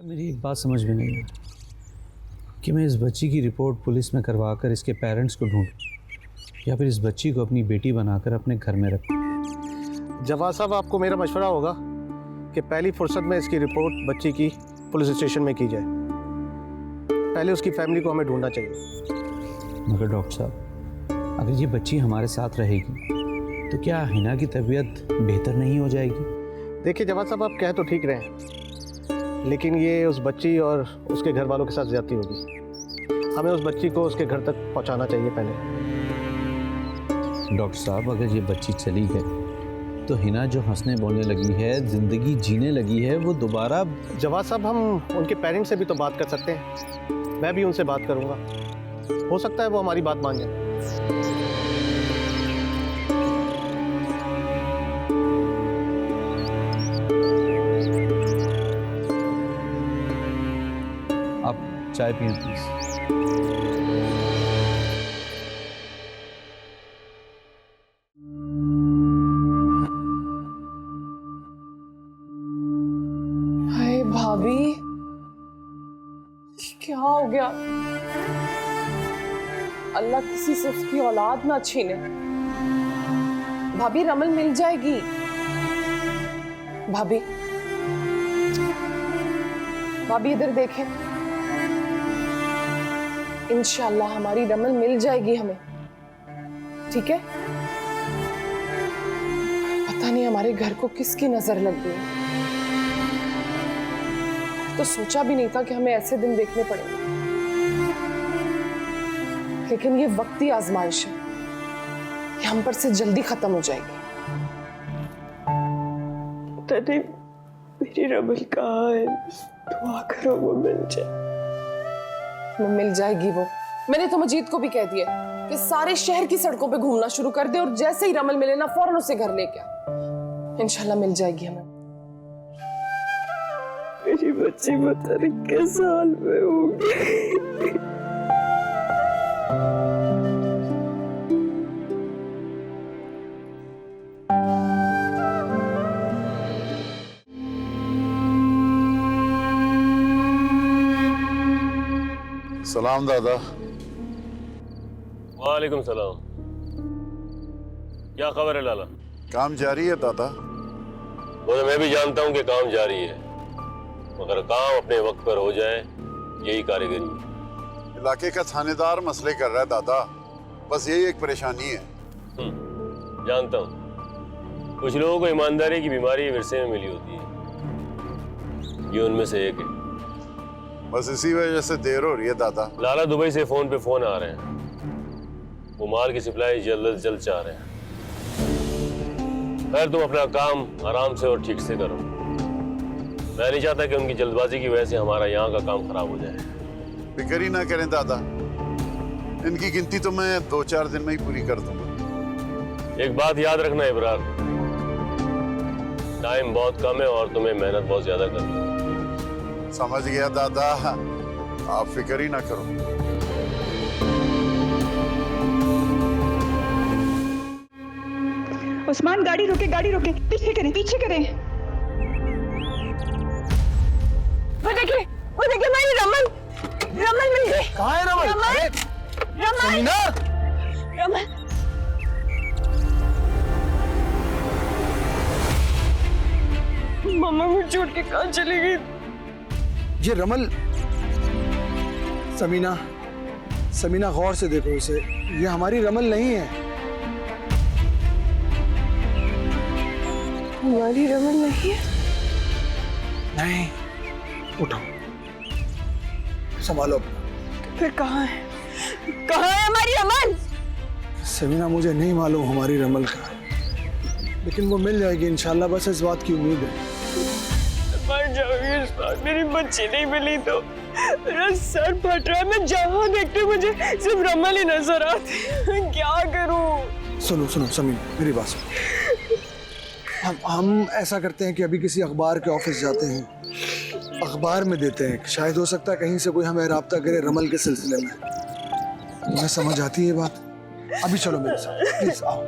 मेरी एक बात समझ में नहीं आई कि मैं इस बच्ची की रिपोर्ट पुलिस में करवा कर इसके पेरेंट्स को ढूंढूं या फिर इस बच्ची को अपनी बेटी बनाकर अपने घर में रखूं। जवाद साहब, आपको मेरा मशवरा होगा कि पहली फुर्सत में इसकी रिपोर्ट बच्ची की पुलिस स्टेशन में की जाए। पहले उसकी फैमिली को हमें ढूंढना चाहिए। मगर डॉक्टर साहब, अगर ये बच्ची हमारे साथ रहेगी तो क्या हिना की तबीयत बेहतर नहीं हो जाएगी? देखिए जवाद साहब, आप कह तो ठीक रहे हैं, लेकिन ये उस बच्ची और उसके घर वालों के साथ ज्यादती होगी। हमें उस बच्ची को उसके घर तक पहुंचाना चाहिए पहले। डॉक्टर साहब, अगर ये बच्ची चली गई तो हिना जो हंसने बोलने लगी है, जिंदगी जीने लगी है, वो दोबारा। जवाद साहब, हम उनके पेरेंट्स से भी तो बात कर सकते हैं। मैं भी उनसे बात करूंगा, हो सकता है वो हमारी बात मान जाए। आप चाय पिए प्लीज। भाभी, क्या हो गया? अल्लाह किसी से उसकी औलाद ना छीने। भाभी, रमल मिल जाएगी। भाभी, भाभी इधर देखें। इंशाल्लाह हमारी रमल मिल जाएगी हमें, ठीक है? पता नहीं हमारे घर को किसकी नजर लग गई। तो सोचा भी नहीं था कि हमें ऐसे दिन देखने पड़ेंगे, लेकिन ये वक्ती आजमाइश है, ये हम पर से जल्दी खत्म हो जाएगी। पता नहीं मेरी रमल कहाँ है, दुआ करो वो मिल जाए। वो मिल जाएगी। वो मैंने तो मजीद को भी कह दिया कि सारे शहर की सड़कों पे घूमना शुरू कर दे और जैसे ही रमल मिले ना फौरन उसे घर लेके आ। इंशाल्लाह मिल जाएगी हमें। मेरी बच्ची पता नहीं किस हाल में होगी। सलाम दादा। वालेकुम सलाम। क्या खबर है लाला? काम जारी है दादा। वो तो मैं भी जानता हूँ कि काम जारी है, मगर काम अपने वक्त पर हो जाए यही कारीगरी है। इलाके का थानेदार मसले कर रहा है दादा, बस यही एक परेशानी है। जानता हूँ, कुछ लोगों को ईमानदारी की बीमारी विरसे में मिली होती है, ये उनमें से एक है। बस इसी वजह से देर हो रही है दादा। लाला, दुबई से फोन पे फोन आ रहे हैं, वो माल की सप्लाई जल्द जल्द चाह रहे हैं। खैर, तुम अपना काम आराम से और ठीक से करो। मैं नहीं चाहता कि उनकी जल्दबाजी की वजह से हमारा यहाँ का काम खराब हो जाए। फिक्र ही ना करें दादा, इनकी गिनती तो मैं 2-4 दिन में ही पूरी कर दूंगा। एक बात याद रखना इब्रार, टाइम बहुत कम है और तुम्हें मेहनत बहुत ज्यादा करनी है। समझ गया दादा, आप फिक्र ही ना करो। उस्मान, गाड़ी रोके, गाड़ी रोके, पीछे करें, पीछे करें। वो देखिए मेरी रमल, रमल मिल गई। कहाँ है रमल? रमल, समीना! रमल। मम्मा मुझे छोड़ के कहाँ चली गई? ये रमल। समीना, समीना गौर से देखो उसे, ये हमारी रमल नहीं है। हमारी रमल नहीं है? नहीं, उठो, संभालो। फिर कहाँ है? कहाँ है हमारी रमल? समीना, मुझे नहीं मालूम हमारी रमल का, लेकिन वो मिल जाएगी इंशाल्लाह, बस इस बात की उम्मीद है। मर जाऊंगी इस बार, मेरी बच्ची नहीं मिली तो मेरा सर फट रहा है। मैं जहाँ देखती मुझे सिर्फ रमल ही नजर आती है। क्या करूँ? सुनो सुनो समीना, मेरी बात सुनो। हम ऐसा करते हैं कि अभी किसी अखबार के ऑफिस जाते हैं, अखबार में देते हैं, शायद हो सकता है कहीं से कोई हमें राब्ता करे रमल के सिलसिले में। तुम्हें समझ आती है बात? अभी चलो मेरे साथ, प्लीज आओ।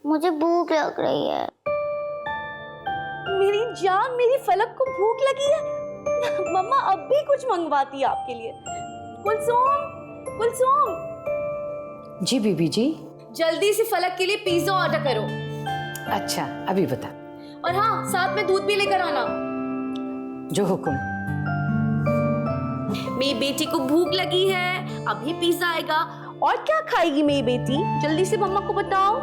मुझे भूख लग रही है। मेरी जान, मेरी फलक को भूख लगी है। मम्मा अब भी कुछ मंगवाती है आपके लिए। कुलसुम, कुलसुम। जी बीबी जी। जल्दी से फलक के लिए पिज्जा ऑर्डर करो। अच्छा अभी बता। और हाँ, साथ में दूध भी लेकर आना। जो हुक्म। मेरी बेटी को भूख लगी है, अभी पिज्जा आएगा। और क्या खाएगी मेरी बेटी? जल्दी से मम्मा को बताओ।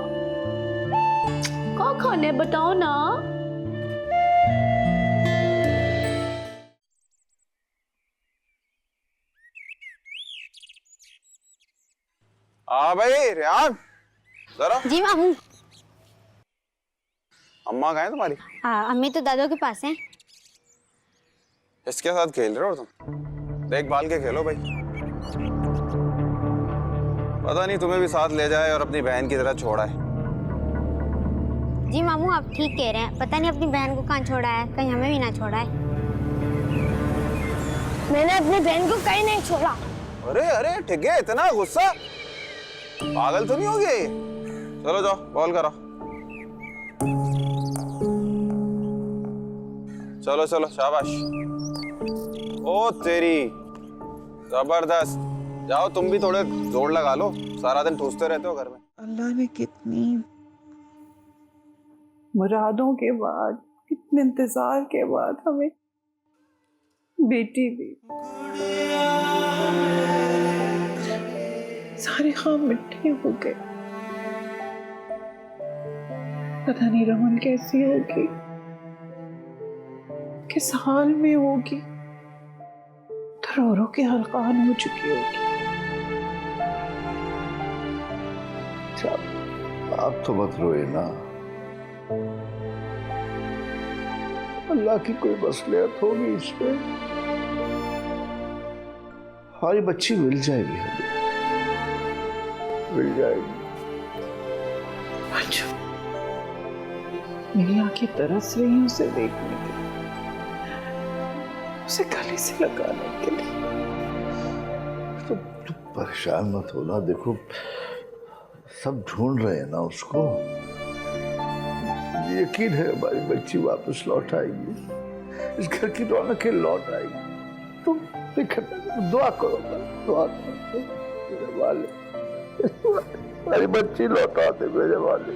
क्या खाना है बताओ ना। भाई रेहान जरा। जी मामू। अम्मा कहाँ है तुम्हारी? अम्मी तो दादू के पास हैं। इसके साथ खेल रहे हो तुम? देखभाल के खेलो भाई। पता नहीं तुम्हें भी साथ ले जाए और अपनी बहन की तरह छोड़ा है। जी मामू आप ठीक कह रहे हैं, पता नहीं अपनी बहन को कहाँ छोड़ा है, कहीं हमें भी ना छोड़ा है। मैंने अपनी बहन को कहीं नहीं छोड़ा। अरे अरे ठीक है, इतना गुस्सा? पागल तो नहीं हो गए? चलो जाओ कॉल करो। चलो चलो शाबाश। ओ तेरी जबरदस्त। जाओ तुम भी थोड़े जोर लगा लो, सारा दिन ठूसते रहते हो घर में। अल्लाह ने कितनी मुरादों के बाद, कितने इंतजार के बाद हमें बेटी दी। सारे ख्वाब मिट्टी हो गए। पता नहीं रमन कैसी होगी, किस हाल में होगी। तो रो के हल्कान हो चुकी होगी। आप तो मत रोए ना, अल्लाह की कोई मसलियत होगी इसमें। हमारी बच्ची मिल जाएगी, हमें मिल जाएगी। अच्छा, मेरी आंखें तरस रही हैं उसे देखने के लिए, उसे गले से लगाने के लिए। तो परेशान मत होना, देखो सब ढूंढ रहे हैं ना उसको। यकीन है हमारी बच्ची वापस लौट आएगी, इस घर की रौनकें लौट आएगी। तुम फिक्र न करो, दुआ करो, दुआ करो मेरे वाले। हमारी बच्ची लौटा दे मेरे वाले।